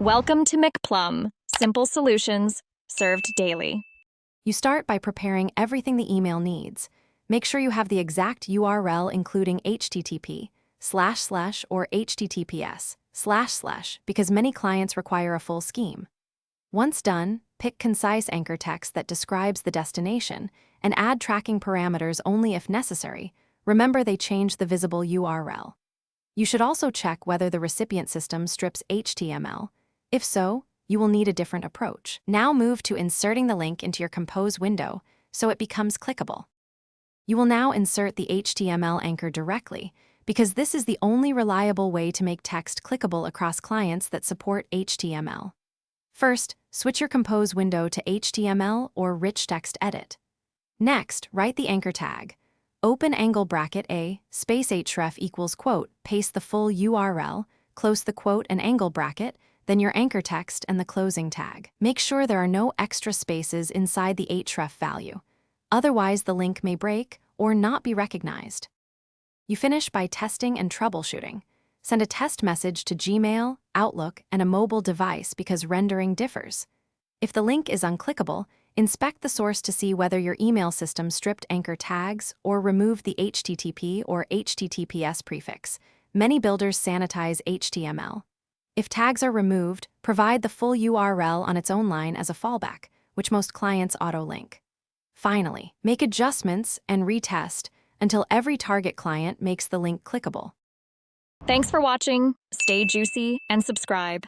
Welcome to McPlum, simple solutions served daily. You start by preparing everything the email needs. Make sure you have the exact URL including http// or https// because many clients require a full scheme. Once done, pick concise anchor text that describes the destination and add tracking parameters only if necessary. Remember, they change the visible URL. You should also check whether the recipient system strips HTML. If so, you will need a different approach. Now move to inserting the link into your Compose window so it becomes clickable. You will now insert the HTML anchor directly because this is the only reliable way to make text clickable across clients that support HTML. First, switch your Compose window to HTML or rich text edit. Next, write the anchor tag. Open angle bracket A, space href equals quote, paste the full URL, close the quote and angle bracket, then your anchor text and the closing tag. Make sure there are no extra spaces inside the href value. Otherwise, the link may break or not be recognized. You finish by testing and troubleshooting. Send a test message to Gmail, Outlook, and a mobile device because rendering differs. If the link is unclickable, inspect the source to see whether your email system stripped anchor tags or removed the HTTP or HTTPS prefix. Many builders sanitize HTML. If tags are removed, provide the full URL on its own line as a fallback, which most clients auto-link. Finally, make adjustments and retest until every target client makes the link clickable. Thanks for watching. Stay juicy and subscribe.